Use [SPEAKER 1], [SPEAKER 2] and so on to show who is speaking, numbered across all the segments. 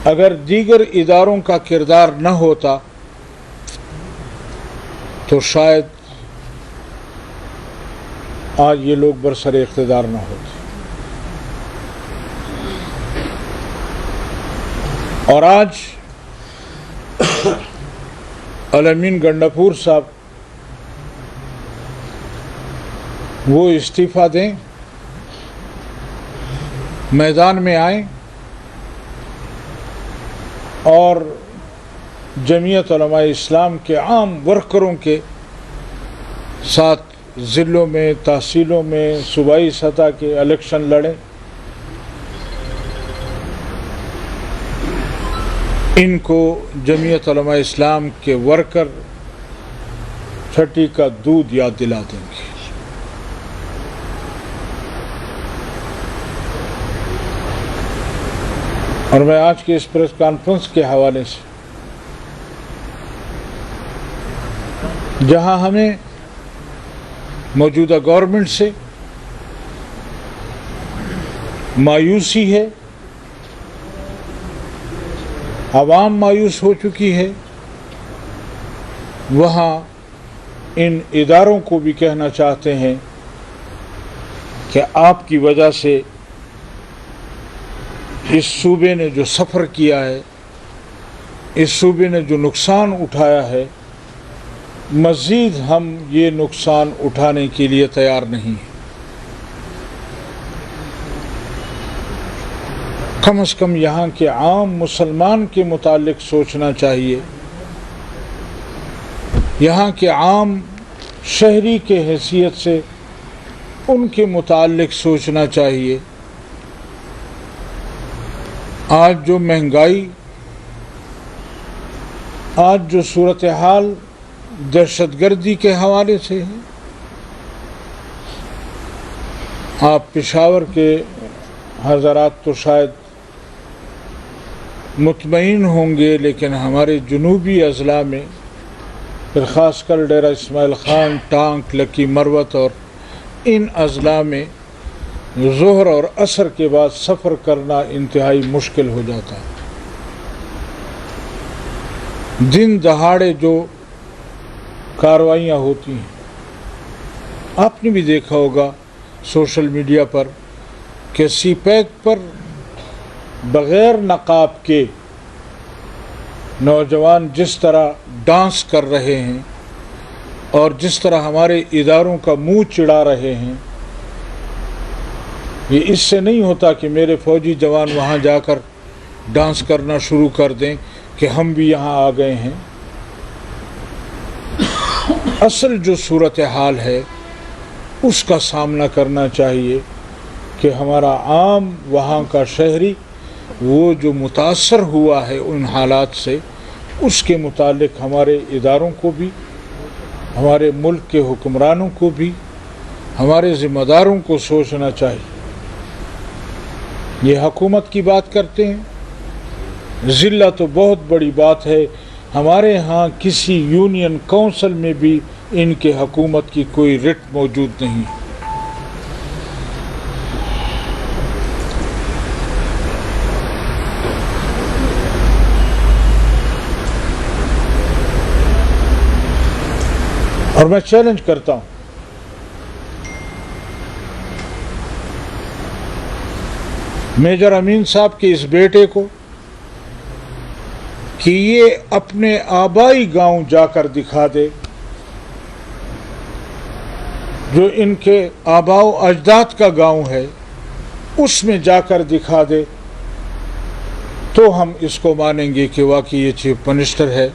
[SPEAKER 1] اگر دیگر اداروں کا کردار نہ ہوتا تو شاید آج یہ لوگ برسر اقتدار نہ ہوتے. اور آج الامین گنڈاپور صاحب وہ استعفیٰ دیں، میدان میں آئیں اور جمعیت علماء اسلام کے عام ورکروں کے ساتھ ضلعوں میں، تحصیلوں میں، صوبائی سطح کے الیکشن لڑیں. ان کو جمعیت علماء اسلام کے ورکر چھٹی کا دودھ یاد دلا دیں گے. اور میں آج کی اس پریس کانفرنس کے حوالے سے جہاں ہمیں موجودہ گورنمنٹ سے مایوسی ہے، عوام مایوس ہو چکی ہے، وہاں ان اداروں کو بھی کہنا چاہتے ہیں کہ آپ کی وجہ سے اس صوبے نے جو سفر کیا ہے، اس صوبے نے جو نقصان اٹھایا ہے، مزید ہم یہ نقصان اٹھانے کے لیے تیار نہیں ہیں. کم از کم یہاں کے عام مسلمان کے متعلق سوچنا چاہیے، یہاں کے عام شہری کے حیثیت سے ان کے متعلق سوچنا چاہیے. آج جو مہنگائی، آج جو صورتحال دہشت گردی کے حوالے سے ہے، آپ پشاور کے حضرات تو شاید مطمئن ہوں گے، لیکن ہمارے جنوبی اضلاع میں، پھر خاص کر ڈیرہ اسماعیل خان، ٹانک، لکی مروت اور ان اضلاع میں ظہر اور عصر کے بعد سفر کرنا انتہائی مشکل ہو جاتا ہے. دن دہاڑے جو کاروائیاں ہوتی ہیں، آپ نے بھی دیکھا ہوگا سوشل میڈیا پر کہ سی پیک پر بغیر نقاب کے نوجوان جس طرح ڈانس کر رہے ہیں اور جس طرح ہمارے اداروں کا منہ چڑھا رہے ہیں. یہ اس سے نہیں ہوتا کہ میرے فوجی جوان وہاں جا کر ڈانس کرنا شروع کر دیں کہ ہم بھی یہاں آ گئے ہیں. اصل جو صورتحال ہے اس کا سامنا کرنا چاہیے کہ ہمارا عام وہاں کا شہری وہ جو متاثر ہوا ہے ان حالات سے، اس کے متعلق ہمارے اداروں کو بھی، ہمارے ملک کے حکمرانوں کو بھی، ہمارے ذمہ داروں کو سوچنا چاہیے. یہ حکومت کی بات کرتے ہیں، ضلع تو بہت بڑی بات ہے. ہمارے ہاں کسی یونین کونسل میں بھی ان کے حکومت کی کوئی رٹ موجود نہیں. اور میں چیلنج کرتا ہوں میجر امین صاحب کے اس بیٹے کو کہ یہ اپنے آبائی گاؤں جا کر دکھا دے، جو ان کے آباء و اجداد کا گاؤں ہے، اس میں جا کر دکھا دے تو ہم اس کو مانیں گے کہ واقعی یہ چیف منسٹر ہے.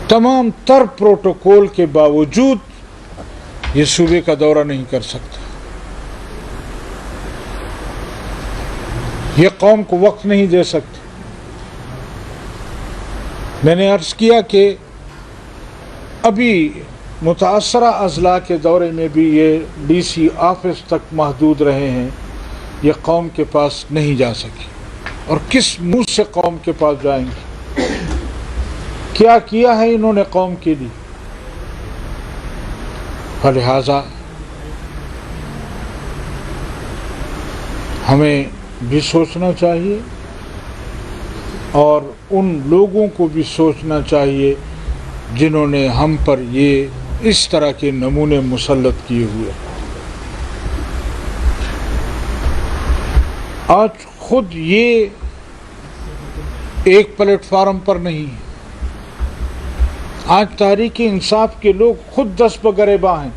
[SPEAKER 1] تمام تر پروٹوکول کے باوجود یہ صوبے کا دورہ نہیں کر سکتا. یہ قوم کو وقت نہیں دے سکتے. میں نے عرض کیا کہ ابھی متاثرہ اضلاع کے دورے میں بھی یہ ڈی سی آفس تک محدود رہے ہیں، یہ قوم کے پاس نہیں جا سکے. اور کس منہ سے قوم کے پاس جائیں گے؟ کیا کیا ہے انہوں نے قوم کے لیے؟ لہذا ہمیں بھی سوچنا چاہیے اور ان لوگوں کو بھی سوچنا چاہیے جنہوں نے ہم پر یہ اس طرح کے نمونے مسلط کیے ہوئے۔ آج خود یہ ایک پلیٹ فارم پر نہیں ہے، آج تحریک انصاف کے لوگ خود دست بگریباں ہیں،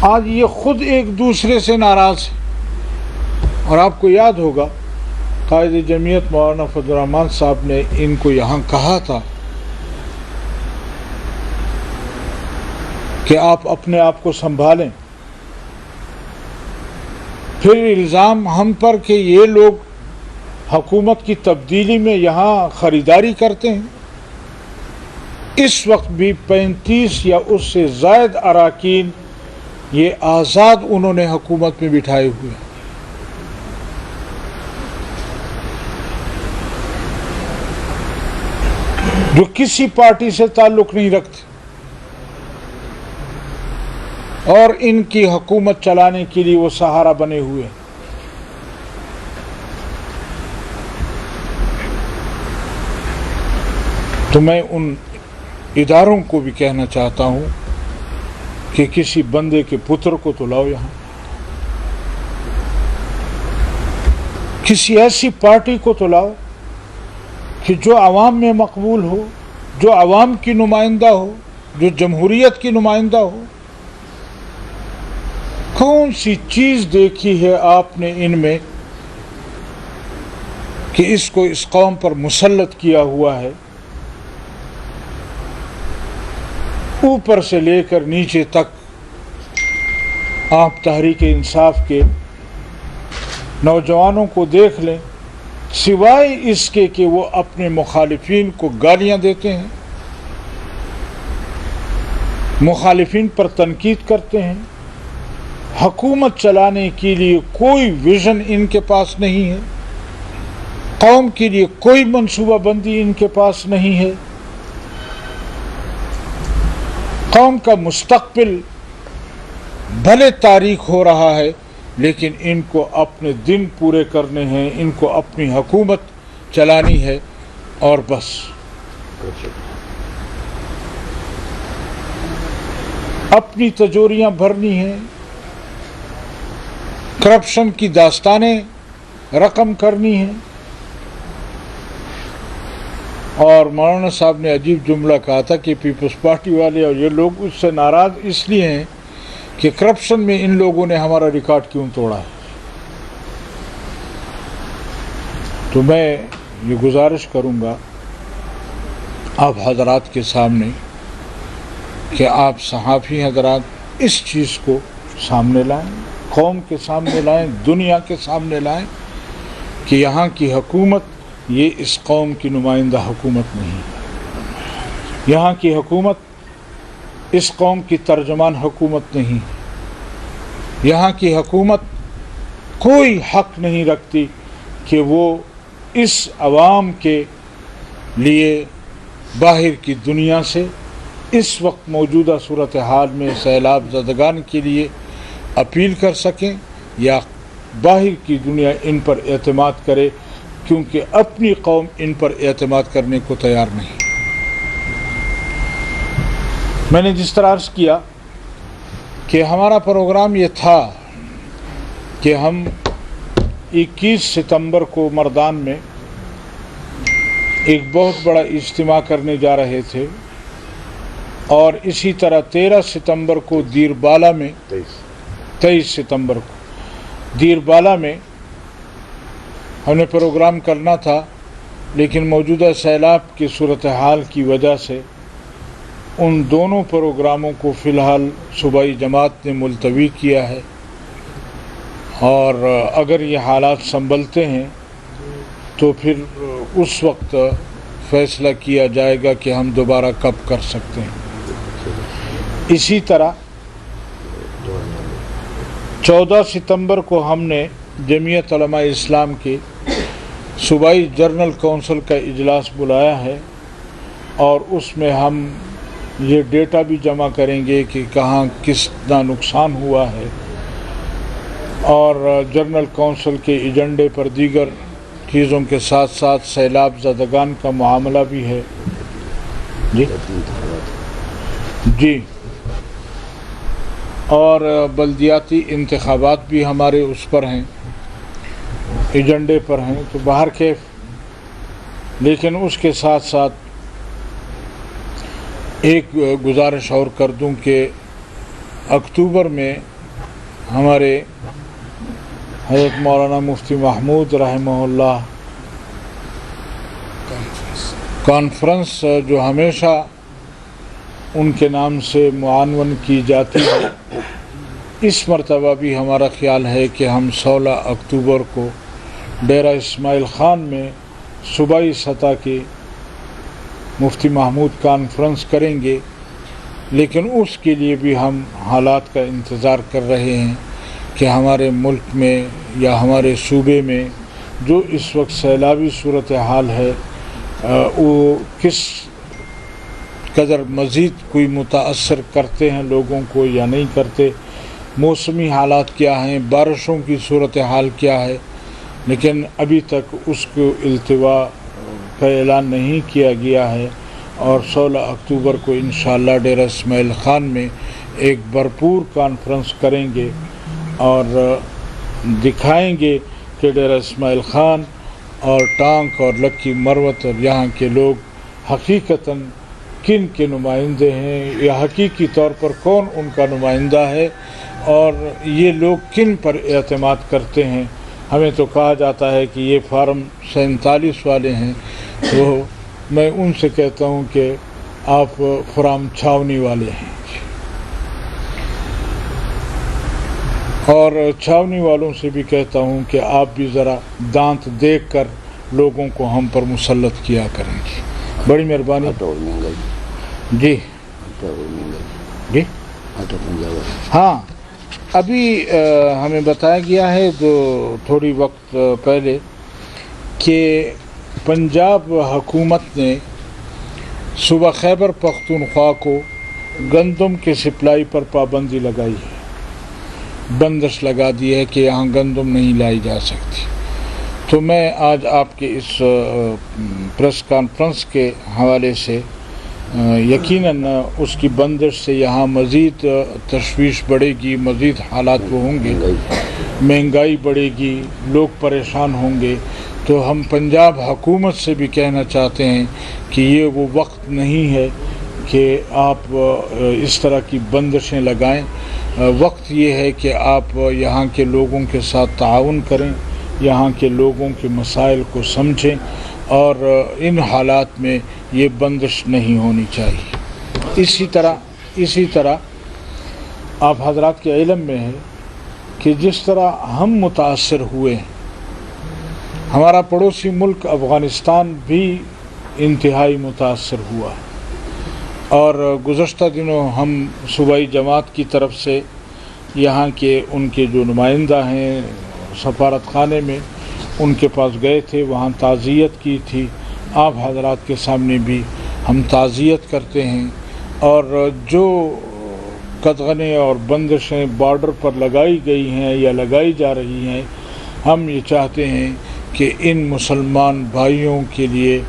[SPEAKER 1] آج یہ خود ایک دوسرے سے ناراض ہیں۔ اور آپ کو یاد ہوگا قائد جمعیت مولانا فضل الرحمان صاحب نے ان کو یہاں کہا تھا کہ آپ اپنے آپ کو سنبھالیں۔ پھر الزام ہم پر کہ یہ لوگ حکومت کی تبدیلی میں یہاں خریداری کرتے ہیں۔ اس وقت بھی 35 یا اس سے زائد اراکین یہ آزاد انہوں نے حکومت میں بٹھائے ہوئے ہیں۔ جو کسی پارٹی سے تعلق نہیں رکھتے اور ان کی حکومت چلانے کے لیے وہ سہارا بنے ہوئے ہیں۔ تو میں ان اداروں کو بھی کہنا چاہتا ہوں کہ کسی بندے کے پتر کو تو لاؤ یہاں، کسی ایسی پارٹی کو تو لاؤ کہ جو عوام میں مقبول ہو، جو عوام کی نمائندہ ہو، جو جمہوریت کی نمائندہ ہو۔ کون سی چیز دیکھی ہے آپ نے ان میں کہ اس کو اس قوم پر مسلط کیا ہوا ہے، اوپر سے لے کر نیچے تک؟ آپ تحریک انصاف کے نوجوانوں کو دیکھ لیں، سوائے اس کے کہ وہ اپنے مخالفین کو گالیاں دیتے ہیں، مخالفین پر تنقید کرتے ہیں، حکومت چلانے کے لیے کوئی ویژن ان کے پاس نہیں ہے، قوم کے لیے کوئی منصوبہ بندی ان کے پاس نہیں ہے۔ قوم کا مستقبل بھلے تاریک ہو رہا ہے لیکن ان کو اپنے دن پورے کرنے ہیں، ان کو اپنی حکومت چلانی ہے اور بس۔ اپنی تجوریاں بھرنی ہیں، کرپشن کی داستانیں رقم کرنی ہیں۔ اور مولانا صاحب نے عجیب جملہ کہا تھا کہ پیپلز پارٹی والے اور یہ لوگ اس سے ناراض اس لیے ہیں کہ کرپشن میں ان لوگوں نے ہمارا ریکارڈ کیوں توڑا ہے۔ تو میں یہ گزارش کروں گا آپ حضرات کے سامنے کہ آپ صحافی حضرات اس چیز کو سامنے لائیں، قوم کے سامنے لائیں، دنیا کے سامنے لائیں کہ یہاں کی حکومت یہ اس قوم کی نمائندہ حکومت نہیں، یہاں کی حکومت اس قوم کی ترجمان حکومت نہیں، یہاں کی حکومت کوئی حق نہیں رکھتی کہ وہ اس عوام کے لیے باہر کی دنیا سے اس وقت موجودہ صورتحال میں سیلاب زدگان کے لیے اپیل کر سکیں یا باہر کی دنیا ان پر اعتماد کرے، کیونکہ اپنی قوم ان پر اعتماد کرنے کو تیار نہیں۔ میں نے جس طرح عرض کیا کہ ہمارا پروگرام یہ تھا کہ ہم 21 ستمبر کو مردان میں ایک بہت بڑا اجتماع کرنے جا رہے تھے، اور اسی طرح 13 ستمبر کو دیر بالا میں 23 ستمبر کو دیر بالا میں ہم نے پروگرام کرنا تھا، لیکن موجودہ سیلاب کی صورتحال کی وجہ سے ان دونوں پروگراموں کو فی الحال صوبائی جماعت نے ملتوی کیا ہے، اور اگر یہ حالات سنبھلتے ہیں تو پھر اس وقت فیصلہ کیا جائے گا کہ ہم دوبارہ کب کر سکتے ہیں۔ اسی طرح 14 ستمبر کو ہم نے جمعیت علماء اسلام کے صوبائی جنرل کونسل کا اجلاس بلایا ہے، اور اس میں ہم یہ ڈیٹا بھی جمع کریں گے کہ کہاں کس نہ نقصان ہوا ہے، اور جنرل کونسل کے ایجنڈے پر دیگر چیزوں کے ساتھ ساتھ سیلاب زدگان کا معاملہ بھی ہے. جی اور بلدیاتی انتخابات بھی ہمارے اس پر ہیں، ایجنڈے پر ہیں. تو باہر کیف، لیکن اس کے ساتھ ساتھ ایک گزارش اور کر دوں کہ اکتوبر میں ہمارے حضرت مولانا مفتی محمود رحمہ اللہ کانفرنس جو ہمیشہ ان کے نام سے معنون کی جاتی ہے، اس مرتبہ بھی ہمارا خیال ہے کہ ہم 16 اکتوبر کو ڈیرہ اسماعیل خان میں صوبائی سطح کی مفتی محمود کانفرنس کریں گے. لیکن اس کے لیے بھی ہم حالات کا انتظار کر رہے ہیں کہ ہمارے ملک میں یا ہمارے صوبے میں جو اس وقت سیلابی صورتحال ہے وہ کس قدر مزید کوئی متاثر کرتے ہیں لوگوں کو یا نہیں کرتے، موسمی حالات کیا ہیں، بارشوں کی صورتحال کیا ہے. لیکن ابھی تک اس کو التوا کا اعلان نہیں کیا گیا ہے، اور 16 اکتوبر کو انشاءاللہ ڈیرہ اسماعیل خان میں ایک بھرپور کانفرنس کریں گے اور دکھائیں گے کہ ڈیرہ اسماعیل خان اور ٹانک اور لکی مروت اور یہاں کے لوگ حقیقتاً کن کے نمائندے ہیں، یا حقیقی طور پر کون ان کا نمائندہ ہے، اور یہ لوگ کن پر اعتماد کرتے ہیں. ہمیں تو کہا جاتا ہے کہ یہ فارم 47 والے ہیں، تو میں ان سے کہتا ہوں کہ آپ فرام چھاونی والے ہیں، اور چھاونی والوں سے بھی کہتا ہوں کہ آپ بھی ذرا دانت دیکھ کر لوگوں کو ہم پر مسلط کیا کریں گے. بڑی مہربانی. جی جی ہاں، ابھی ہمیں بتایا گیا ہے تھوڑی وقت پہلے کہ پنجاب حکومت نے صوبہ خیبر پختونخوا کو گندم کے سپلائی پر پابندی لگائی ہے، بندش لگا دی ہے کہ یہاں گندم نہیں لائی جا سکتی. تو میں آج آپ کے اس پریس کانفرنس کے حوالے سے یقیناً اس کی بندش سے یہاں مزید تشویش بڑھے گی، مزید حالات وہ ہوں گے، مہنگائی بڑھے گی، لوگ پریشان ہوں گے. تو ہم پنجاب حکومت سے بھی کہنا چاہتے ہیں کہ یہ وہ وقت نہیں ہے کہ آپ اس طرح کی بندشیں لگائیں. وقت یہ ہے کہ آپ یہاں کے لوگوں کے ساتھ تعاون کریں، یہاں کے لوگوں کے مسائل کو سمجھیں، اور ان حالات میں یہ بندش نہیں ہونی چاہیے. اسی طرح آپ حضرات کے علم میں ہے کہ جس طرح ہم متاثر ہوئے ہیں، ہمارا پڑوسی ملک افغانستان بھی انتہائی متاثر ہوا ہے. اور گزشتہ دنوں ہم صوبائی جماعت کی طرف سے یہاں کے ان کے جو نمائندہ ہیں سفارت خانے میں، ان کے پاس گئے تھے، وہاں تعزیت کی تھی. آپ حضرات کے سامنے بھی ہم تعزیت کرتے ہیں، اور جو قدغنیں اور بندشیں بارڈر پر لگائی گئی ہیں یا لگائی جا رہی ہیں، ہم یہ چاہتے ہیں کہ ان مسلمان بھائیوں کے لیے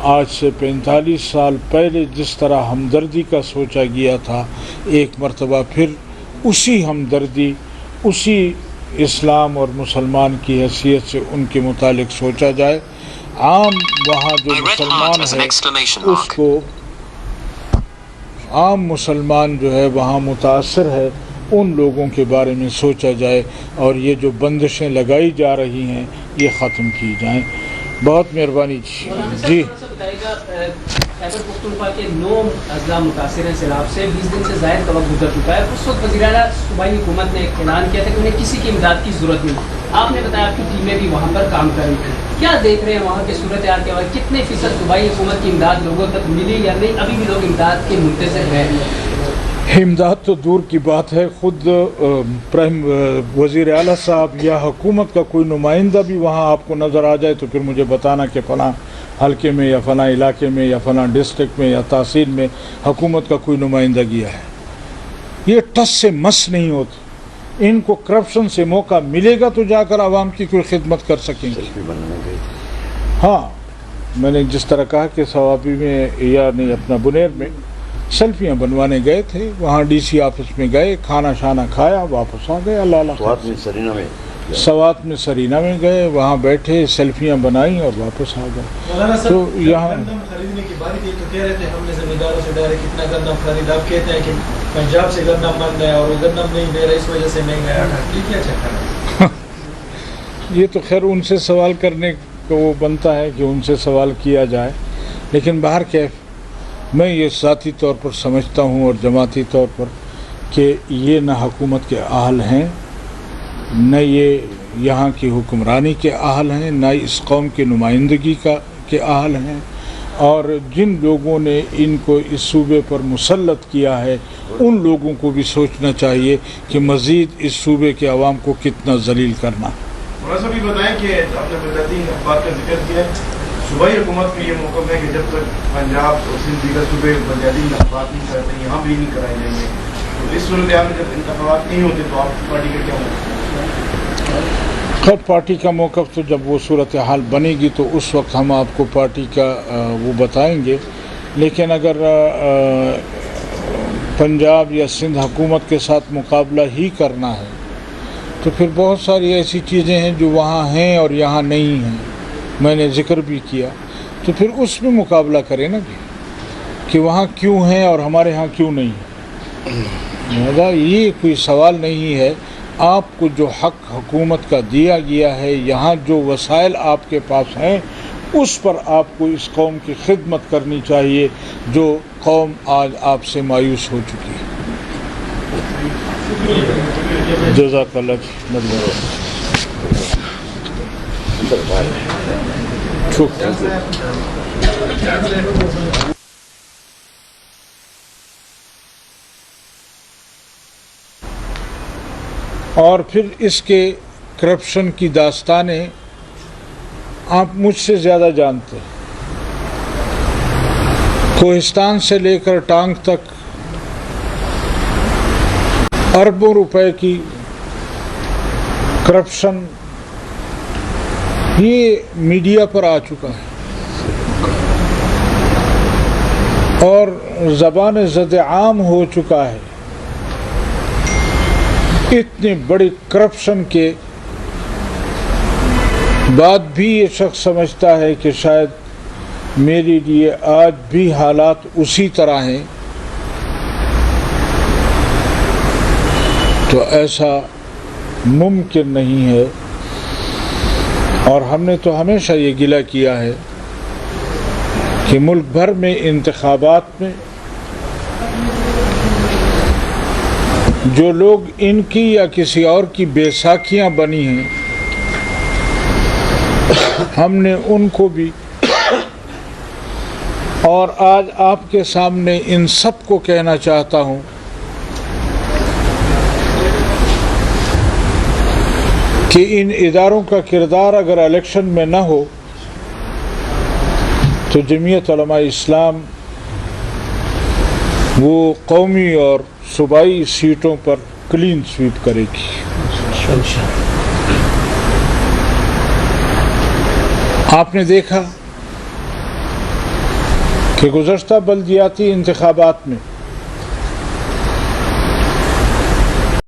[SPEAKER 1] آج سے 45 سال پہلے جس طرح ہمدردی کا سوچا گیا تھا، ایک مرتبہ پھر اسی ہمدردی، اسی اسلام اور مسلمان کی حیثیت سے ان کے متعلق سوچا جائے. عام وہاں جو مسلمان ہے اس کو، عام مسلمان جو ہے وہاں متاثر ہے، ان لوگوں کے بارے میں سوچا جائے، اور یہ جو بندشیں لگائی جا رہی ہیں یہ ختم کی جائیں. بہت مہربانی. جی
[SPEAKER 2] خیبر پختونخوا کے 9 اضلاع متاثر ہیں سیلاب سے. 20 دن سے زائد کا وقت گزر چکا ہے. اس وقت وزیر اعلیٰ صوبائی حکومت نے اعلان کیا تھا کہ انہیں کسی کی امداد کی ضرورت نہیں. آپ نے بتایا آپ کی ٹیمیں بھی وہاں پر کام کر رہی ہیں. کیا دیکھ رہے ہیں وہاں کے صورتحال کے بعد؟ کتنے فیصد صوبائی حکومت کی امداد لوگوں تک ملی یا نہیں؟ ابھی بھی لوگ امداد کے منتظر ہیں.
[SPEAKER 1] امداد تو دور کی بات ہے، خود وزیر اعلیٰ صاحب یا حکومت کا کوئی نمائندہ بھی وہاں آپ کو نظر آ جائے تو پھر مجھے بتانا کہ فلاں حلقے میں یا فلاں علاقے میں یا فلاں ڈسٹرکٹ میں یا تحصیل میں حکومت کا کوئی نمائندہ گیا ہے. یہ ٹس سے مس نہیں ہوتی. ان کو کرپشن سے موقع ملے گا تو جا کر عوام کی کوئی خدمت کر سکیں گے. ہاں میں نے جس طرح کہا کہ ثوابی میں یا نہیں اپنا بنیر میں سیلفیاں بنوانے گئے تھے, وہاں ڈی سی آفس میں گئے, کھانا شانا کھایا, واپس آ گئے. اللہ سوات میں سرینا میں گئے, وہاں بیٹھے, سیلفیاں بنائیں اور واپس آ گئے. تو یہاں
[SPEAKER 3] خریدنے کی بات کی تو کہہ رہے تھے ہم نے زمینداروں سے ڈائریکٹ کتنا گندم خرید. آپ کہتے ہیں کہ پنجاب سے گندم بند ہے اور وہ گندم نہیں دے رہے اس وجہ سے مہنگا ہے. یہ کیا چکر ہے؟
[SPEAKER 1] یہ تو خیر ان سے سوال کرنے کو وہ بنتا ہے کہ ان سے سوال کیا جائے, لیکن باہر کیف میں یہ ذاتی طور پر سمجھتا ہوں اور جماعتی طور پر کہ یہ نہ حکومت کے اہل ہیں, نہ یہ یہاں کی حکمرانی کے اہل ہیں, نہ اس قوم کی نمائندگی کے اہل ہیں. اور جن لوگوں نے ان کو اس صوبے پر مسلط کیا ہے ان لوگوں کو بھی سوچنا چاہیے کہ مزید اس صوبے کے عوام کو کتنا ذلیل کرنا.
[SPEAKER 4] مولانا صاحب یہ بتائیں کہ آپ نے بجاتی بات کا ذکر کیا, صوبائی حکومت میں یہ موقف ہے کہ جب تک پنجاب اور سندھ دیگر صوبے بنیادی انتخابات نہیں کرتے یہاں بھی نہیں کرائے جائیں گے. تو اس صورتحال میں جب انتخابات نہیں ہوتے تو آپ پارٹی کا کیا موقف ہے؟
[SPEAKER 1] خیر پارٹی کا موقف تو جب وہ صورتحال بنے گی تو اس وقت ہم آپ کو پارٹی کا وہ بتائیں گے. لیکن اگر پنجاب یا سندھ حکومت کے ساتھ مقابلہ ہی کرنا ہے تو پھر بہت ساری ایسی چیزیں ہیں جو وہاں ہیں اور یہاں نہیں ہیں, میں نے ذکر بھی کیا. تو پھر اس میں مقابلہ کریں نا کہ وہاں کیوں ہیں اور ہمارے ہاں کیوں نہیں ہیں. لہذا یہ کوئی سوال نہیں ہے. آپ کو جو حق حکومت کا دیا گیا ہے, یہاں جو وسائل آپ کے پاس ہیں, اس پر آپ کو اس قوم کی خدمت کرنی چاہیے جو قوم آج آپ سے مایوس ہو چکی ہے. جزاک اللہ. اور پھر اس کے کرپشن کی داستانیں آپ مجھ سے زیادہ جانتے ہیں. کوہستان سے لے کر ٹانگ تک اربوں روپے کی کرپشن یہ میڈیا پر آ چکا ہے اور زبان زد عام ہو چکا ہے. اتنی بڑی کرپشن کے بعد بھی یہ شخص سمجھتا ہے کہ شاید میرے لیے آج بھی حالات اسی طرح ہیں. تو ایسا ممکن نہیں ہے. اور ہم نے تو ہمیشہ یہ گلہ کیا ہے کہ ملک بھر میں انتخابات میں جو لوگ ان کی یا کسی اور کی بیساکھیاں بنی ہیں ہم نے ان کو بھی, اور آج آپ کے سامنے ان سب کو کہنا چاہتا ہوں کہ ان اداروں کا کردار اگر الیکشن میں نہ ہو تو جمعیت علماء اسلام وہ قومی اور صوبائی سیٹوں پر کلین سویپ کرے گی. آپ نے دیکھا کہ گزشتہ بلدیاتی انتخابات میں